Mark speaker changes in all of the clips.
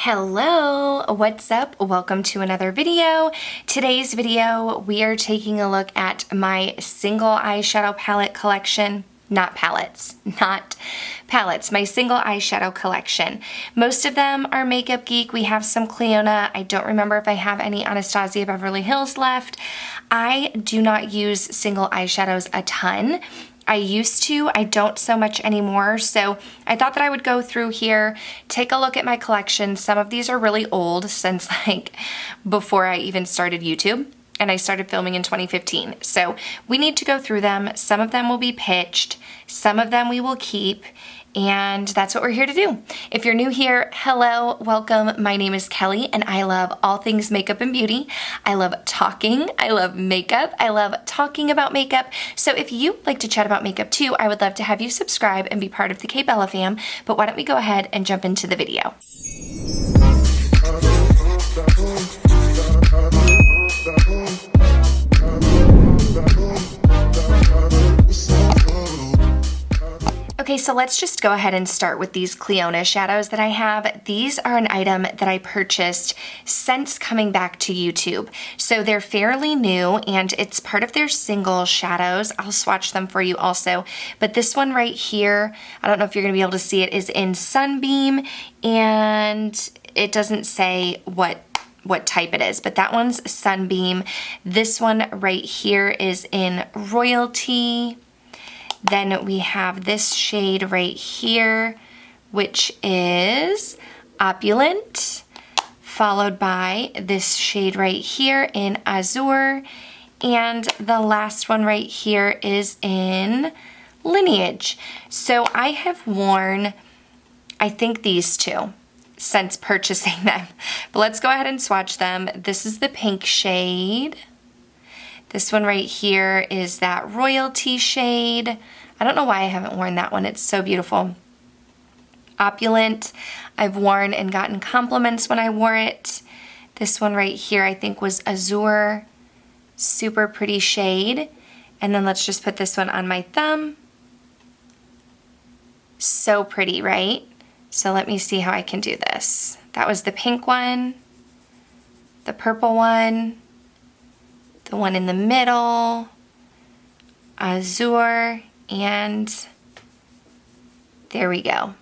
Speaker 1: Hello, what's up? Welcome to another video. Today's video, we are taking a look at my single eyeshadow palette collection. Not palettes, my single eyeshadow collection. Most of them are Makeup Geek. We have some Clionadh. I don't remember if I have any Anastasia Beverly Hills left. I do not use single eyeshadows a ton. I used to, I don't so much anymore, so I thought that I would go through here, take a look at my collection. Some of these are really old since like before I even started YouTube, and I started filming in 2015. So we need to go through them. Some of them will be pitched, some of them we will keep, and that's what we're here to do. If you're new here, hello, welcome. My name is Kelly, and I love all things makeup and beauty. I love talking, I love makeup, I love talking about makeup. So if you like to chat about makeup too, I would love to have you subscribe and be part of the K-Bella fam. But why don't we go ahead and jump into the video. Okay, so let's just go ahead and start with these Clionadh shadows that I have. These are an item that I purchased since coming back to YouTube. So they're fairly new and it's part of their single shadows. I'll swatch them for you also. But this one right here, I don't know if you're gonna be able to see it, is in Sunbeam, and it doesn't say what type it is, but that one's Sunbeam. This one right here is in Royalty. Then we have this shade right here, which is Opulent, followed by this shade right here in Azure, and the last one right here is in Lineage. So I have worn, I think, these two since purchasing them. But let's go ahead and swatch them. This is the pink shade. This one right here is that Royalty shade. I don't know why I haven't worn that one. It's so beautiful. Opulent, I've worn and gotten compliments when I wore it. This one right here I think was Azure. Super pretty shade. And then let's just put this one on my thumb. So pretty, right? So let me see how I can do this. That was the pink one, the purple one, the one in the middle, Azure, and there we go.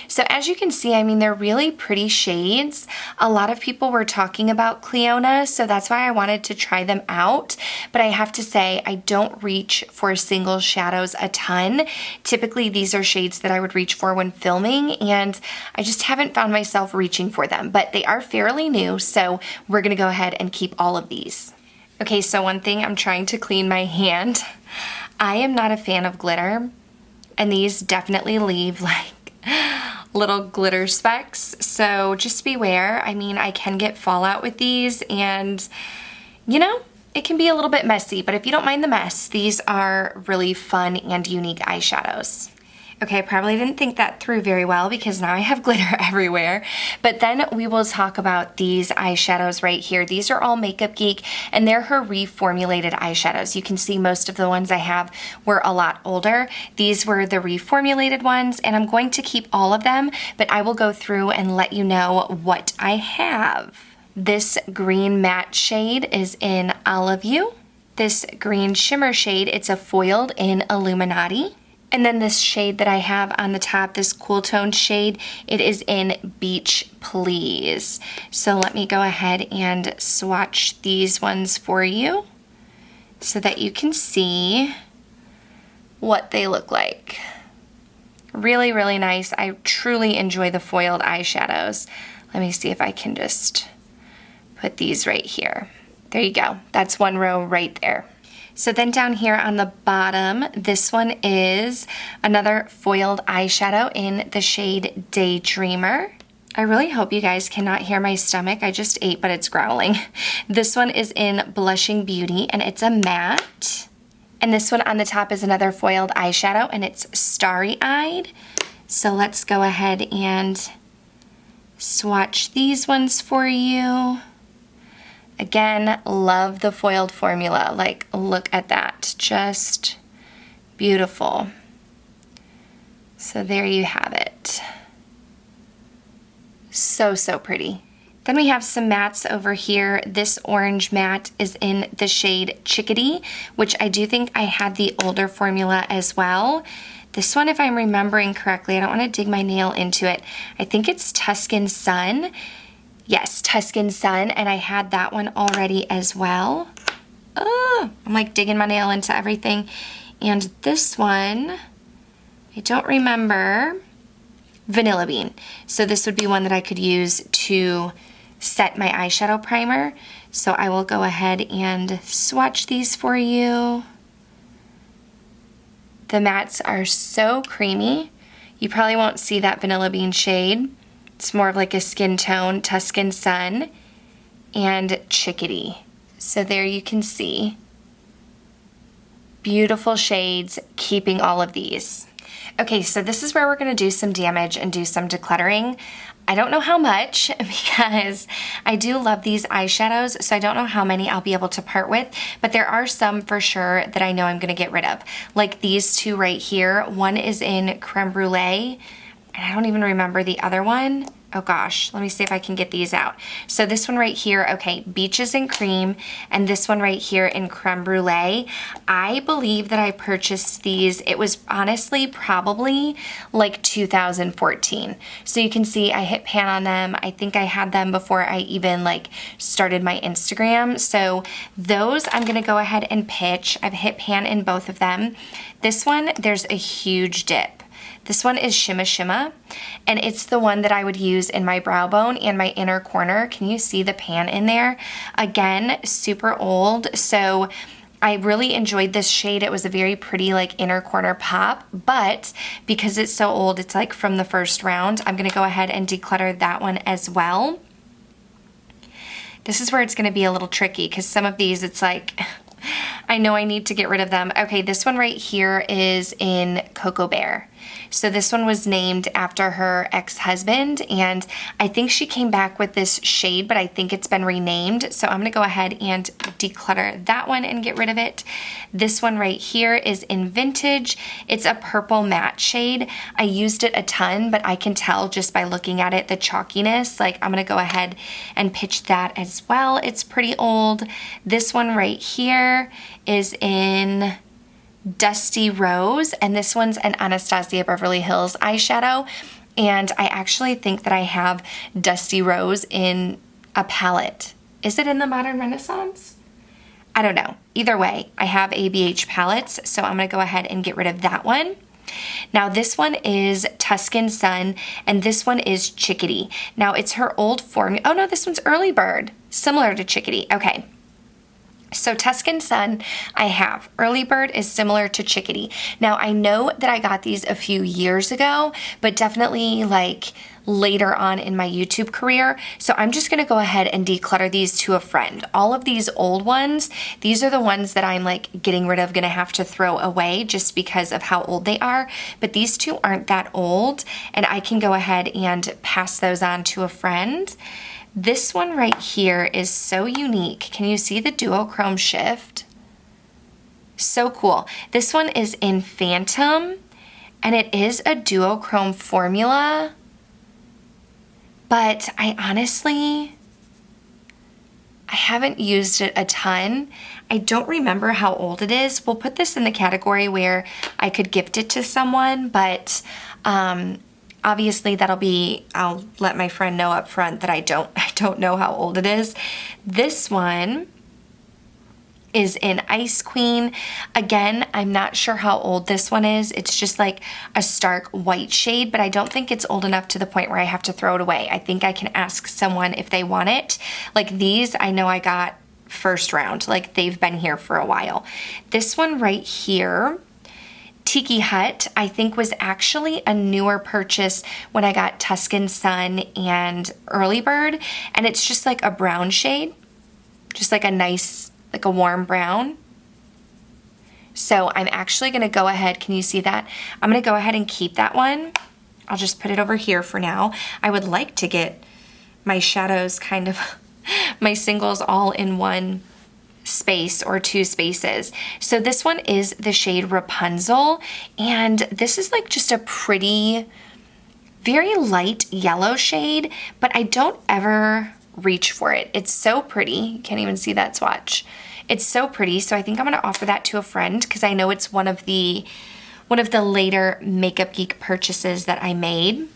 Speaker 1: So as you can see, I mean, they're really pretty shades. A lot of people were talking about Clionadh, so that's why I wanted to try them out. But I have to say, I don't reach for single shadows a ton. Typically, these are shades that I would reach for when filming, and I just haven't found myself reaching for them. But they are fairly new, so we're gonna go ahead and keep all of these. Okay, so one thing, I'm trying to clean my hand. I am not a fan of glitter, and these definitely leave like little glitter specks, so just beware. I mean, I can get fallout with these, and you know, it can be a little bit messy, but if you don't mind the mess, these are really fun and unique eyeshadows. Okay, I probably didn't think that through very well because now I have glitter everywhere. But then we will talk about these eyeshadows right here. These are all Makeup Geek, and they're her reformulated eyeshadows. You can see most of the ones I have were a lot older. These were the reformulated ones, and I'm going to keep all of them, but I will go through and let you know what I have. This green matte shade is in Olive You. This green shimmer shade, it's a foiled in Illuminati. And then this shade that I have on the top, this cool toned shade, it is in Beach Please. So let me go ahead and swatch these ones for you so that you can see what they look like. Really, really nice. I truly enjoy the foiled eyeshadows. Let me see if I can just put these right here. There you go. That's one row right there. So then down here on the bottom, this one is another foiled eyeshadow in the shade Daydreamer. I really hope you guys cannot hear my stomach. I just ate, but it's growling. This one is in Blushing Beauty, and it's a matte. And this one on the top is another foiled eyeshadow, and it's Starry Eyed. So let's go ahead and swatch these ones for you. Again, love the foiled formula. Like, look at that. Just beautiful. So there you have it. So, so pretty. Then we have some mattes over here. This orange matte is in the shade Chickadee, which I do think I had the older formula as well. This one, if I'm remembering correctly, I don't want to dig my nail into it. I think it's Tuscan Sun. Yes, Tuscan Sun, and I had that one already as well. Oh, I'm like digging my nail into everything. And this one, I don't remember, Vanilla Bean. So this would be one that I could use to set my eyeshadow primer. So I will go ahead and swatch these for you. The mattes are so creamy. You probably won't see that Vanilla Bean shade. It's more of like a skin tone, Tuscan Sun and Chickadee. So there you can see. Beautiful shades, keeping all of these. Okay, so this is where we're gonna do some damage and do some decluttering. I don't know how much because I do love these eyeshadows, so I don't know how many I'll be able to part with, but there are some for sure that I know I'm gonna get rid of. Like these two right here. One is in Creme Brulee, and I don't even remember the other one. Oh gosh, let me see if I can get these out. So this one right here, okay, Beaches and Cream, and this one right here in Creme Brulee. I believe that I purchased these, it was honestly probably like 2014. So you can see I hit pan on them. I think I had them before I even like started my Instagram. So those I'm gonna go ahead and pitch. I've hit pan in both of them. This one, there's a huge dip. This one is Shimma Shimma, and it's the one that I would use in my brow bone and my inner corner. Can you see the pan in there? Again, super old, so I really enjoyed this shade. It was a very pretty like inner corner pop, but because it's so old, it's like from the first round, I'm gonna go ahead and declutter that one as well. This is where it's gonna be a little tricky because some of these, it's like, I know I need to get rid of them. Okay, this one right here is in Cocoa Bear. So this one was named after her ex-husband, and I think she came back with this shade, but I think it's been renamed. So I'm gonna go ahead and declutter that one and get rid of it. This one right here is in Vintage. It's a purple matte shade. I used it a ton, but I can tell just by looking at it, the chalkiness. Like I'm gonna go ahead and pitch that as well. It's pretty old. This one right here is in Dusty Rose, and this one's an Anastasia Beverly Hills eyeshadow, and I actually think that I have Dusty Rose in a palette. Is it in the Modern Renaissance? I don't know. Either way, I have ABH palettes, so I'm gonna go ahead and get rid of that one. Now this one is Tuscan Sun, and this one is Chickadee. Now it's her old formula. Oh no, this one's Early Bird, similar to Chickadee. Okay. So Tuscan Sun, I have. Early Bird is similar to Chickadee. Now I know that I got these a few years ago, but definitely like later on in my YouTube career. So I'm just gonna go ahead and declutter these to a friend. All of these old ones, these are the ones that I'm like getting rid of, gonna have to throw away just because of how old they are. But these two aren't that old, and I can go ahead and pass those on to a friend. This one right here is so unique. Can you see the duochrome shift? So cool. This one is in Phantom, and it is a duochrome formula, but I haven't used it a ton. I don't remember how old it is. We'll put this in the category where I could gift it to someone, but obviously that'll be, I'll let my friend know up front that I don't know how old it is. This one is in Ice Queen. Again, I'm not sure how old this one is. It's just like a stark white shade, but I don't think it's old enough to the point where I have to throw it away. I think I can ask someone if they want it. Like these, I know I got first round, like they've been here for a while. This one right here, Tiki Hut, I think was actually a newer purchase when I got Tuscan Sun and Early Bird, and it's just like a brown shade, just like a nice, like a warm brown. So I'm actually gonna go ahead, can you see that? I'm gonna go ahead and keep that one. I'll just put it over here for now. I would like to get my shadows kind of, my singles all in one space or two spaces. So this one is the shade Rapunzel, and this is like just a pretty very light yellow shade, but I don't ever reach for it. It's so pretty. You can't even see that swatch. It's so pretty, so I think I'm gonna offer that to a friend because I know it's one of the later Makeup Geek purchases that I made.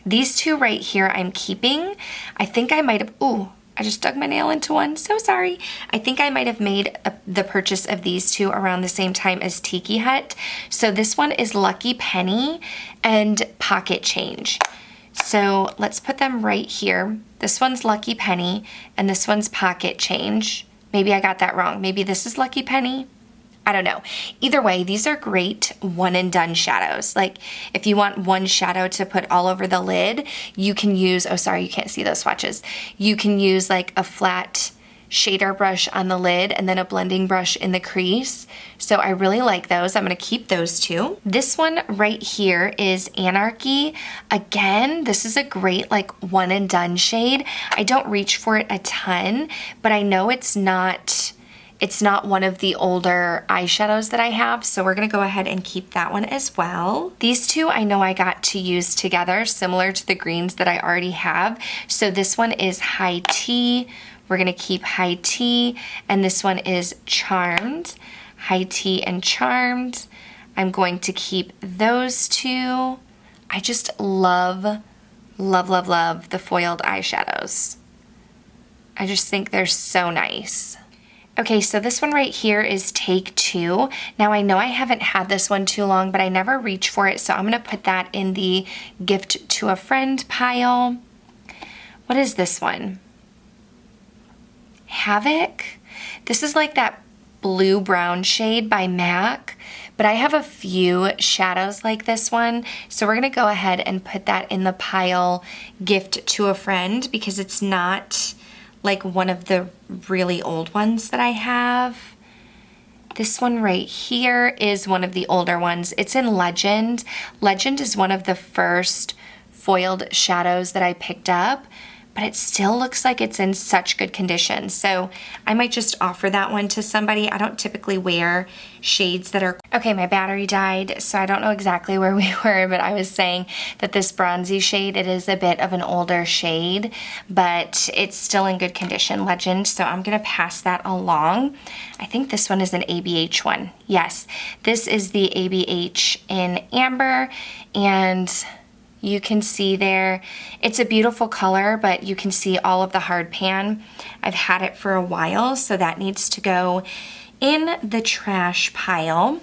Speaker 1: These two right here I'm keeping. I think I might have, ooh, I just dug my nail into one, so sorry. I think I might have made the purchase of these two around the same time as Tiki Hut. So this one is Lucky Penny and Pocket Change. So let's put them right here. This one's Lucky Penny and this one's Pocket Change. Maybe I got that wrong. Maybe this is Lucky Penny. I don't know. Either way, these are great one and done shadows. Like if you want one shadow to put all over the lid, you can use, oh sorry, you can't see those swatches. You can use like a flat shader brush on the lid and then a blending brush in the crease. So I really like those. I'm gonna keep those two. This one right here is Anarchy. Again, this is a great like one and done shade. I don't reach for it a ton, but I know it's not one of the older eyeshadows that I have, so we're gonna go ahead and keep that one as well. These two I know I got to use together, similar to the greens that I already have. So this one is High Tea. We're gonna keep High Tea, and this one is Charmed. High Tea and Charmed. I'm going to keep those two. I just love, love, love, love the foiled eyeshadows. I just think they're so nice. Okay, so this one right here is Take Two. Now I know I haven't had this one too long, but I never reach for it, so I'm gonna put that in the gift to a friend pile. What is this one? Havoc? This is like that blue-brown shade by MAC, but I have a few shadows like this one, so we're gonna go ahead and put that in the pile gift to a friend because it's not like one of the really old ones that I have. This one right here is one of the older ones. It's in Legend. Legend is one of the first foiled shadows that I picked up, but it still looks like it's in such good condition. So I might just offer that one to somebody. I don't typically wear shades that are, okay, my battery died, so I don't know exactly where we were, but I was saying that this bronzy shade, it is a bit of an older shade, but it's still in good condition, Legend, so I'm gonna pass that along. I think this one is an ABH one. Yes, this is the ABH in Amber, and you can see there, it's a beautiful color, but you can see all of the hard pan. I've had it for a while, so that needs to go in the trash pile.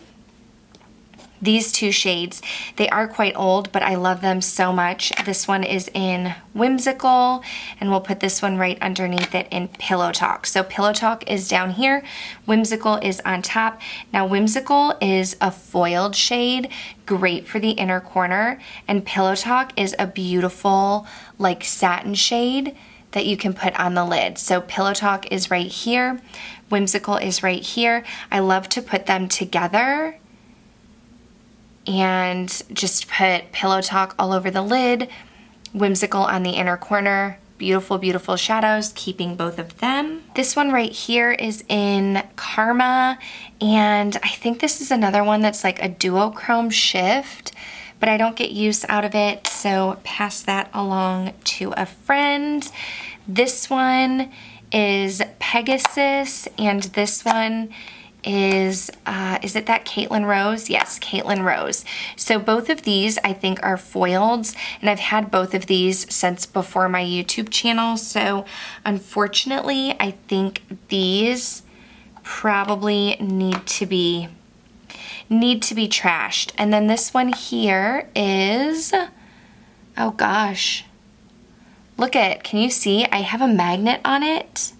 Speaker 1: These two shades, they are quite old, but I love them so much. This one is in Whimsical, and we'll put this one right underneath it in Pillow Talk. So Pillow Talk is down here, Whimsical is on top. Now Whimsical is a foiled shade, great for the inner corner, and Pillow Talk is a beautiful like satin shade that you can put on the lid. So Pillow Talk is right here, Whimsical is right here. I love to put them together and just put Pillow Talk all over the lid, Whimsical on the inner corner. Beautiful, beautiful shadows, keeping both of them. This one right here is in Karma, and I think this is another one that's like a duochrome shift, but I don't get use out of it, so pass that along to a friend. This one is Pegasus, and this one is it that Caitlin Rose? Yes, Caitlin Rose. So both of these I think are foiled, and I've had both of these since before my YouTube channel, so unfortunately I think these probably need to be trashed. And then this one here is, oh gosh, look at, can you see? I have a magnet on it,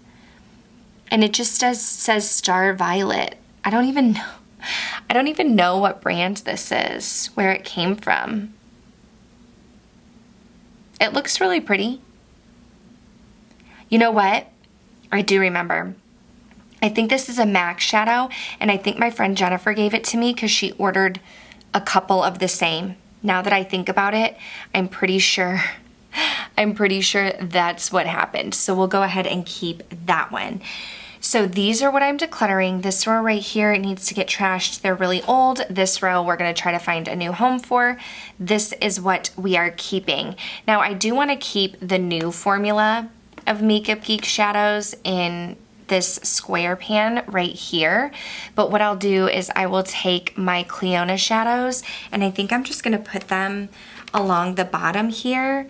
Speaker 1: and it just says Star Violet. I don't even know what brand this is, where it came from. It looks really pretty. You know what? I do remember. I think this is a MAC shadow, and I think my friend Jennifer gave it to me because she ordered a couple of the same. Now that I think about it, I'm pretty sure that's what happened. So we'll go ahead and keep that one. So these are what I'm decluttering. This row right here, it needs to get trashed. They're really old. This row, we're gonna try to find a new home for. This is what we are keeping. Now, I do wanna keep the new formula of Makeup Geek shadows in this square pan right here. But what I'll do is I will take my Clionadh shadows, and I think I'm just gonna put them along the bottom here.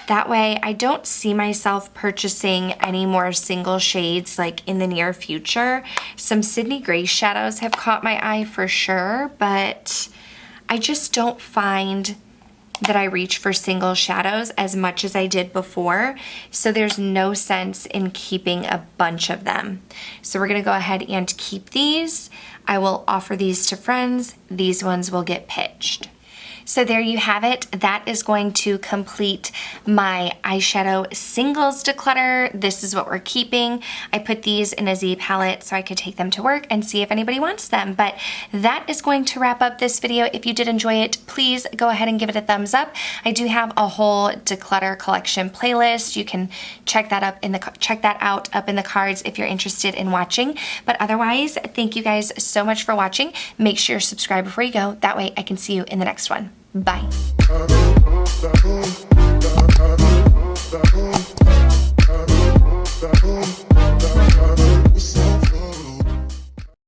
Speaker 1: That way I don't see myself purchasing any more single shades like in the near future. Some Sydney Grace shadows have caught my eye for sure, but I just don't find that I reach for single shadows as much as I did before. So there's no sense in keeping a bunch of them. So we're gonna go ahead and keep these. I will offer these to friends. These ones will get pitched. So there you have it. That is going to complete my eyeshadow singles declutter. This is what we're keeping. I put these in a Z palette so I could take them to work and see if anybody wants them. But that is going to wrap up this video. If you did enjoy it, please go ahead and give it a thumbs up. I do have a whole declutter collection playlist. You can check that out up in the cards if you're interested in watching. But otherwise, thank you guys so much for watching. Make sure you're subscribed before you go. That way I can see you in the next one. Bye.